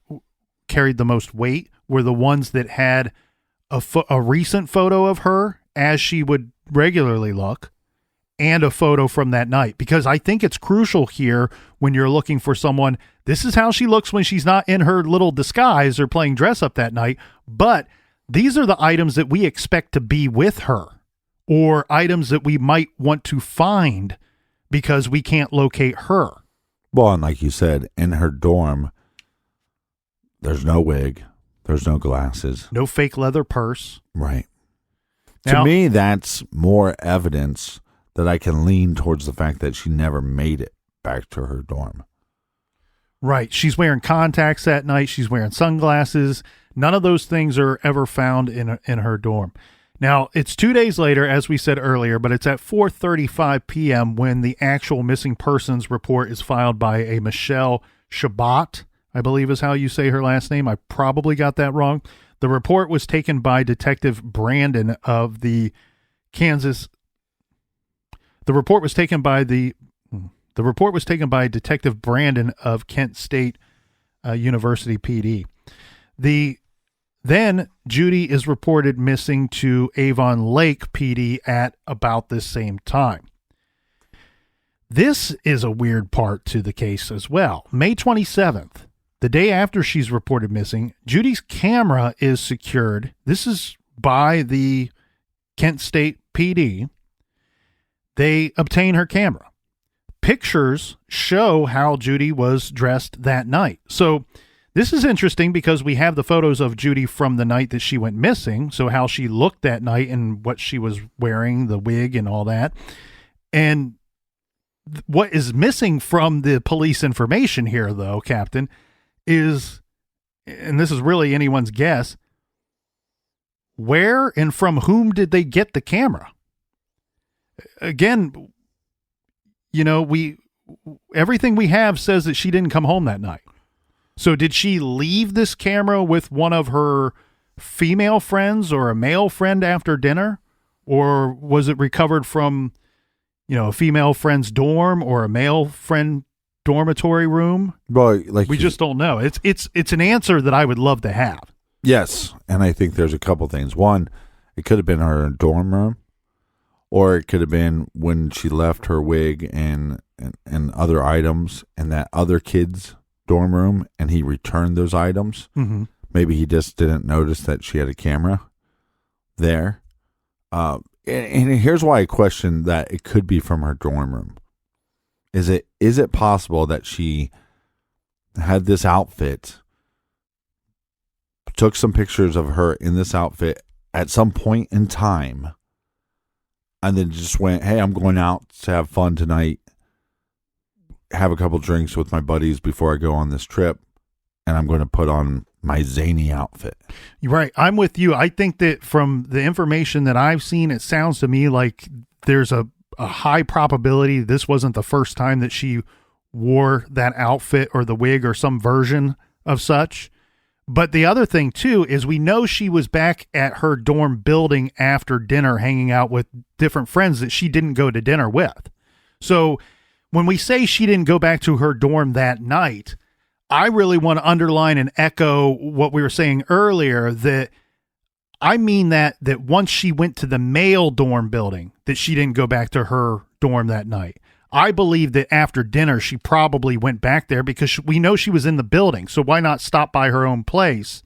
carried the most weight, were the ones that had a recent photo of her as she would regularly look, and a photo from that night, because I think it's crucial here when you're looking for someone. This is how she looks when she's not in her little disguise or playing dress up that night. But these are the items that we expect to be with her, or items that we might want to find because we can't locate her. Well, and like you said, in her dorm, there's no wig, there's no glasses, no fake leather purse. Right. Now, to me, that's more evidence that I can lean towards the fact that she never made it back to her dorm. Right. She's wearing contacts that night. She's wearing sunglasses. None of those things are ever found in her dorm. Now, it's 2 days later, as we said earlier, but it's at 4:35 p.m. when the actual missing persons report is filed by a Michelle Shabbat, I believe is how you say her last name. I probably got that wrong. The report was taken by Detective Brandon of the Kansas. The report was taken by Detective Brandon of Kent State University PD. Then Judy is reported missing to Avon Lake PD at about this same time. This is a weird part to the case as well. May 27th, the day after she's reported missing, Judy's camera is secured. This is by the Kent State PD. They obtain her camera. Pictures show how Judy was dressed that night. So this is interesting because we have the photos of Judy from the night that she went missing. So how she looked that night and what she was wearing, the wig and all that. And what is missing from the police information here, though, Captain, is, and this is really anyone's guess, where and from whom did they get the camera? Again, everything we have says that she didn't come home that night. So did she leave this camera with one of her female friends or a male friend after dinner? Or was it recovered from, a female friend's dorm or a male friend dormitory room? Well, We just don't know. It's an answer that I would love to have. yes, and I think there's a couple things. One, it could have been her dorm room, or it could have been when she left her wig and other items in that other kid's dorm room, and he returned those items. Mm-hmm. Maybe he just didn't notice that she had a camera there. And here's why I question that it could be from her dorm room. Is it possible that she had this outfit, took some pictures of her in this outfit at some point in time, and then just went, hey, I'm going out to have fun tonight, have a couple drinks with my buddies before I go on this trip, and I'm going to put on my zany outfit. You're right. I'm with you. I think that from the information that I've seen, it sounds to me like there's a high probability this wasn't the first time that she wore that outfit or the wig or some version of such. But the other thing, too, is we know she was back at her dorm building after dinner hanging out with different friends that she didn't go to dinner with. So when we say she didn't go back to her dorm that night, I really want to underline and echo what we were saying earlier, that I mean that once she went to the male dorm building, that she didn't go back to her dorm that night. I believe that after dinner, she probably went back there because we know she was in the building. So why not stop by her own place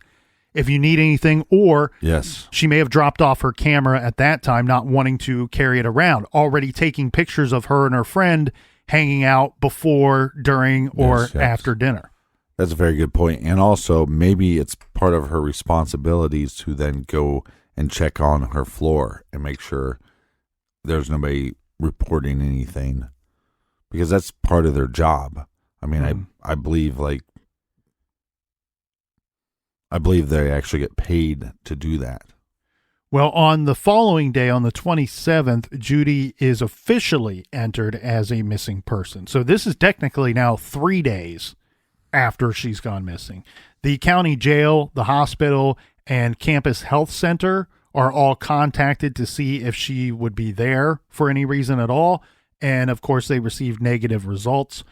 if you need anything? Or Yes. she may have dropped off her camera at that time, not wanting to carry it around, already taking pictures of her and her friend hanging out before, during, or Yes, yes. after dinner. That's a very good point. And also, maybe it's part of her responsibilities to then go and check on her floor and make sure there's nobody reporting anything, because that's part of their job. I mean, I believe they actually get paid to do that. Well, on the following day, on the 27th, Judy is officially entered as a missing person. So this is technically now 3 days after she's gone missing. The county jail, the hospital, and campus health center are all contacted to see if she would be there for any reason at all. And of course, they received negative results.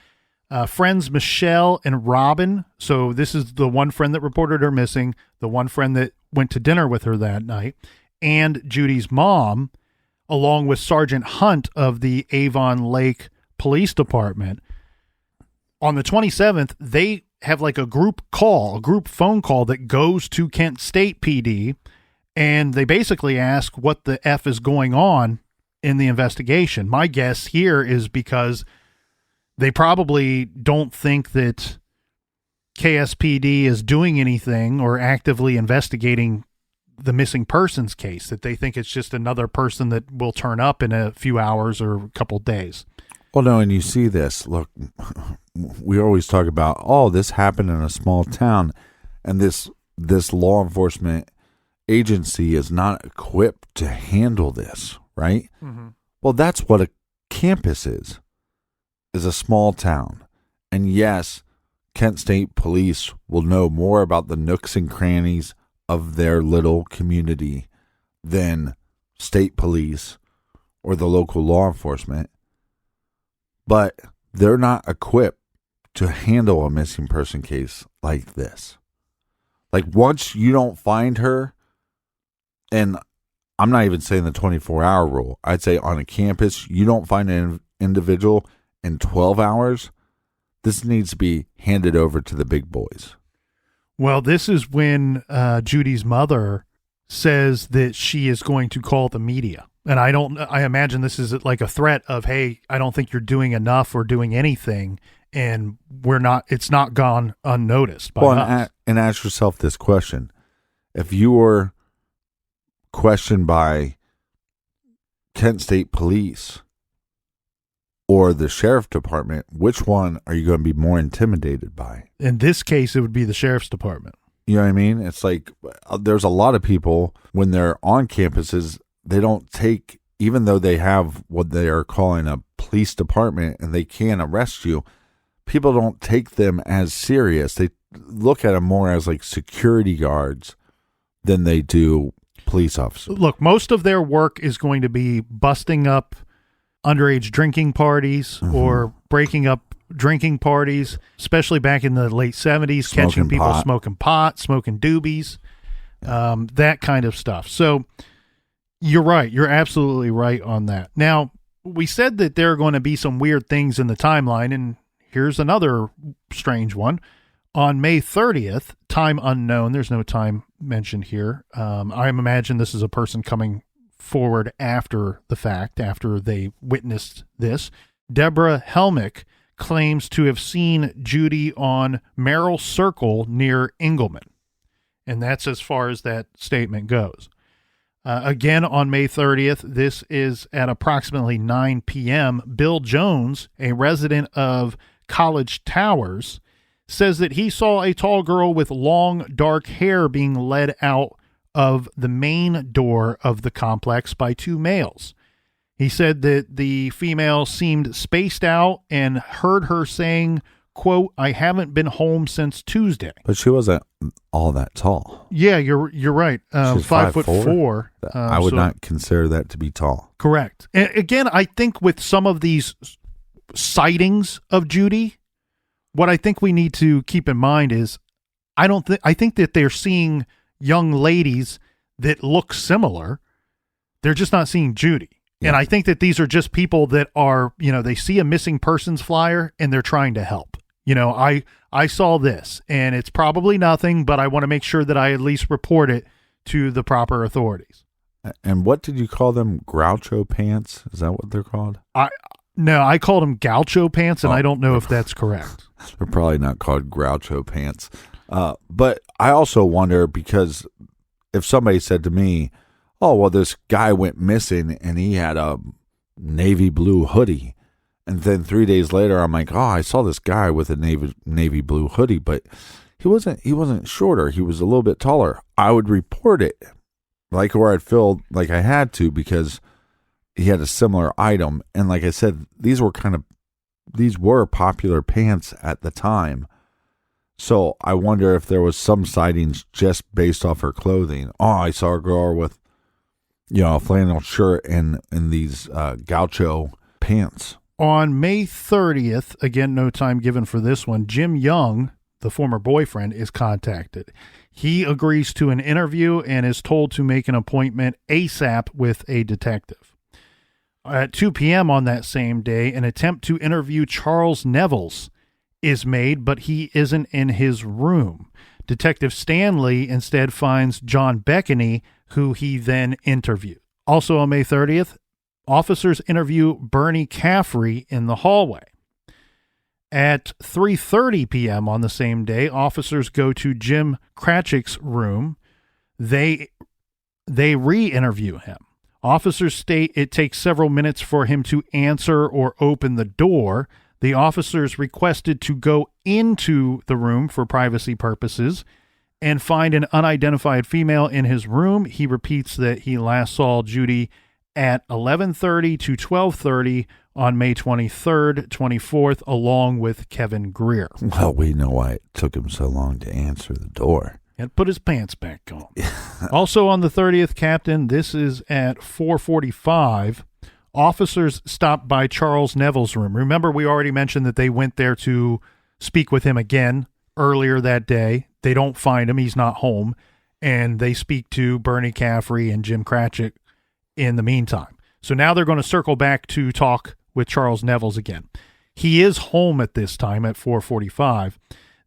Friends Michelle and Robin. So this is the one friend that reported her missing, the one friend that went to dinner with her that night, and Judy's mom, along with Sergeant Hunt of the Avon Lake Police Department. On the 27th, they have like a group phone call that goes to Kent State PD, and they basically ask what the F is going on in the investigation. My guess here is because they probably don't think that KSPD is doing anything or actively investigating the missing persons case, that they think it's just another person that will turn up in a few hours or a couple days. Well, no, and you see this. Look, we always talk about, oh, this happened in a small town, and this law enforcement agency is not equipped to handle this, right? Mm-hmm. Well, that's what a campus is a small town. And yes, Kent State Police will know more about the nooks and crannies of their little community than state police or the local law enforcement. But they're not equipped to handle a missing person case like this. Like, once you don't find her, and I'm not even saying the 24-hour rule, I'd say on a campus, you don't find an individual in 12 hours, this needs to be handed over to the big boys. Well, this is when Judy's mother says that she is going to call the media. And I imagine this is like a threat of, hey, I don't think you're doing enough or doing anything, and it's not gone unnoticed by us. And ask yourself this question. If you were questioned by Kent State Police or the sheriff department, which one are you going to be more intimidated by? In this case, it would be the sheriff's department. You know what I mean? It's like there's a lot of people when they're on campuses, they don't take, even though they have what they are calling a police department and they can arrest you, people don't take them as serious. They look at them more as like security guards than they do police officers. Look, most of their work is going to be busting up underage drinking parties or breaking up drinking parties, especially back in the late 70s, catching people smoking pot, smoking doobies, that kind of stuff. So you're right. You're absolutely right on that. Now, we said that there are going to be some weird things in the timeline, and here's another strange one. On May 30th, time unknown, there's no time mentioned here. I imagine this is a person coming forward after the fact, after they witnessed this. Deborah Helmick claims to have seen Judy on Merrill Circle near Engelman. And that's as far as that statement goes. Again, on May 30th, this is at approximately 9 p.m., Bill Jones, a resident of College Towers, says that he saw a tall girl with long, dark hair being led out of the main door of the complex by two males. He said that the female seemed spaced out and heard her saying, quote, "I haven't been home since Tuesday." But she wasn't all that tall. Yeah, you're right. She's 5'4". I would not consider that to be tall. Correct. And again, I think with some of these sightings of Judy, what I think we need to keep in mind is I think that they're seeing young ladies that look similar. They're just not seeing Judy. Yeah. And I think that these are just people that are, they see a missing persons flyer and they're trying to help. I saw this and it's probably nothing, but I want to make sure that I at least report it to the proper authorities. And what did you call them? Groucho pants? Is that what they're called? No, I called them Gaucho pants, and I don't know if that's correct. They're probably not called Groucho pants. But I also wonder, because if somebody said to me, oh, well, this guy went missing and he had a navy blue hoodie. And then 3 days later, I'm like, oh, I saw this guy with a navy blue hoodie, but he wasn't shorter. He was a little bit taller. I would report it where I'd feel like I had to, because he had a similar item. And like I said, these were popular pants at the time. So I wonder if there was some sightings just based off her clothing. Oh, I saw a girl with, a flannel shirt and these Gaucho pants. On May 30th, again, no time given for this one, Jim Young, the former boyfriend, is contacted. He agrees to an interview and is told to make an appointment ASAP with a detective. At 2 p.m. on that same day, an attempt to interview Charles Nevels is made, but he isn't in his room. Detective Stanley instead finds John Beckany, who he then interviewed. Also on May 30th, officers interview Bernie Caffrey in the hallway. At 3:30 p.m. on the same day, officers go to Jim Cratchit's room. They re-interview him. Officers state it takes several minutes for him to answer or open the door. The officers requested to go into the room for privacy purposes and find an unidentified female in his room. He repeats that he last saw Judy at 11:30 to 12:30 on May 23rd, 24th, along with Kevin Greer. Well, we know why it took him so long to answer the door. And put his pants back on. Also on the 30th, Captain, this is at 4:45. Officers stopped by Charles Nevels' room. Remember, we already mentioned that they went there to speak with him again earlier that day. They don't find him. He's not home. And they speak to Bernie Caffrey and Jim Cratchit in the meantime. So now they're going to circle back to talk with Charles Nevels again. He is home at this time at 4:45.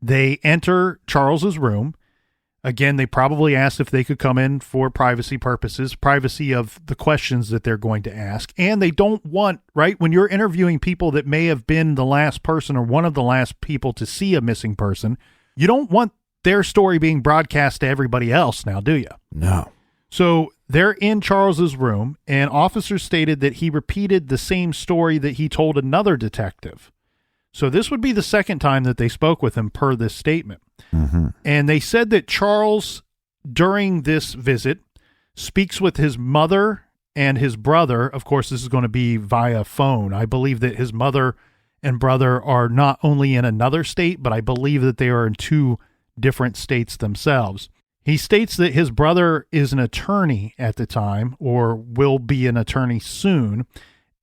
They enter Charles's room. Again, they probably asked if they could come in for privacy purposes, privacy of the questions that they're going to ask. And they don't want, right, when you're interviewing people that may have been the last person or one of the last people to see a missing person, you don't want their story being broadcast to everybody else now, do you? No. So they're in Charles's room, and officers stated that he repeated the same story that he told another detective. So this would be the second time that they spoke with him per this statement. Mm-hmm. And they said that Charles, during this visit, speaks with his mother and his brother. Of course, this is going to be via phone. I believe that his mother and brother are not only in another state, but I believe that they are in two different states themselves. He states that his brother is an attorney at the time, or will be an attorney soon,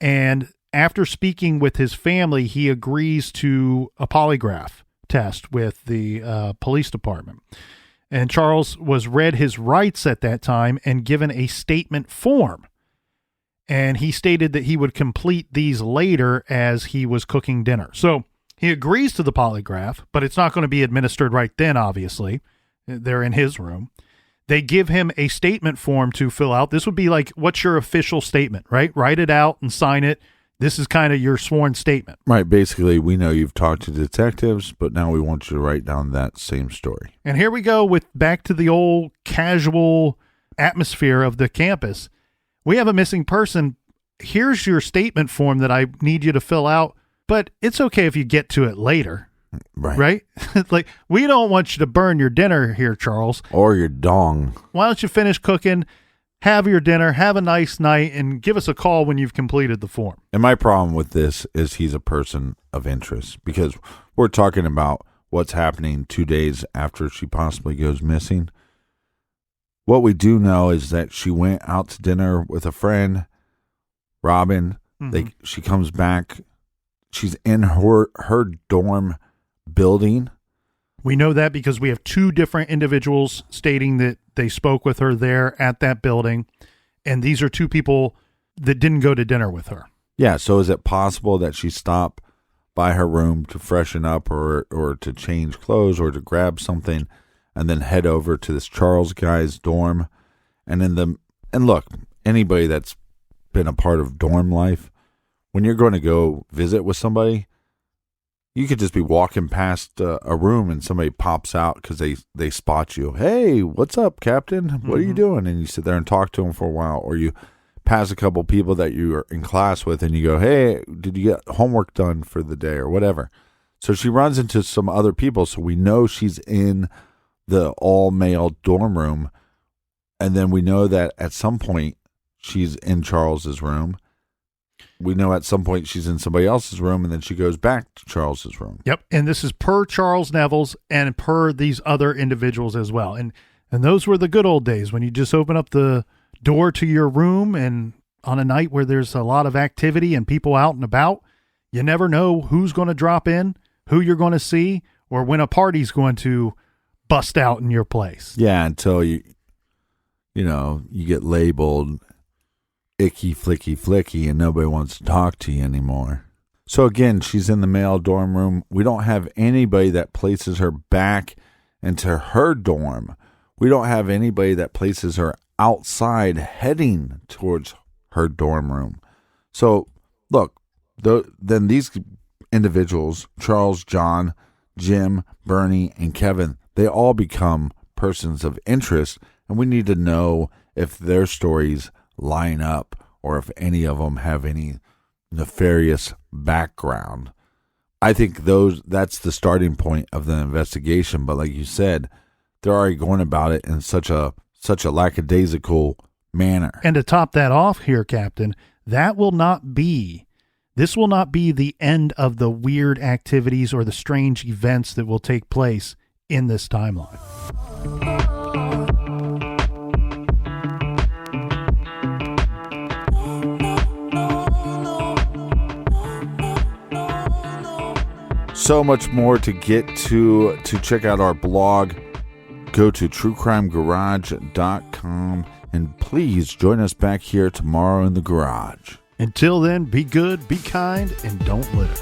and after speaking with his family, he agrees to a polygraph test with the police department. And Charles was read his rights at that time and given a statement form. And he stated that he would complete these later as he was cooking dinner. So he agrees to the polygraph, but it's not going to be administered right then, obviously. They're in his room. They give him a statement form to fill out. This would be like, what's your official statement, right? Write it out and sign it. This is kind of your sworn statement. Right. Basically, we know you've talked to detectives, but now we want you to write down that same story. And here we go with back to the old casual atmosphere of the campus. We have a missing person. Here's your statement form that I need you to fill out, but it's okay if you get to it later. Right? Like, we don't want you to burn your dinner here, Charles. Or your dong. Why don't you finish cooking, have your dinner, have a nice night, and give us a call when you've completed the form. And my problem with this is he's a person of interest, because we're talking about what's happening 2 days after she possibly goes missing. What we do know is that she went out to dinner with a friend, Robin. Mm-hmm. She comes back. She's in her dorm building. We know that because we have two different individuals stating that they spoke with her there at that building. And these are two people that didn't go to dinner with her. Yeah. So is it possible that she stopped by her room to freshen up or to change clothes or to grab something and then head over to this Charles guy's dorm? And look, anybody that's been a part of dorm life, when you're going to go visit with somebody, you could just be walking past a room and somebody pops out because they spot you. Hey, what's up, Captain? What are you doing? And you sit there and talk to them for a while. Or you pass a couple people that you are in class with and you go, hey, did you get homework done for the day or whatever? So she runs into some other people. So we know she's in the all-male dorm room. And then we know that at some point she's in Charles's room. We know at some point she's in somebody else's room, and then she goes back to Charles's room. Yep. And this is per Charles Neville's and per these other individuals as well. And those were the good old days when you just open up the door to your room, and on a night where there's a lot of activity and people out and about, you never know who's going to drop in, who you're going to see, or when a party's going to bust out in your place. Yeah, until you get labeled icky, flicky, flicky, and nobody wants to talk to you anymore. So again, she's in the male dorm room. We don't have anybody that places her back into her dorm. We don't have anybody that places her outside heading towards her dorm room. So look, then these individuals, Charles, John, Jim, Bernie, and Kevin, they all become persons of interest, and we need to know if their stories line up or if any of them have any nefarious background. I think that's the starting point of the investigation. But like you said, they're already going about it in such a lackadaisical manner. And to top that off here, Captain, this will not be the end of the weird activities or the strange events that will take place in this timeline. So much more to get to check out our blog. Go to truecrimegarage.com and please join us back here tomorrow in the garage. Until then, be good, be kind, and don't litter.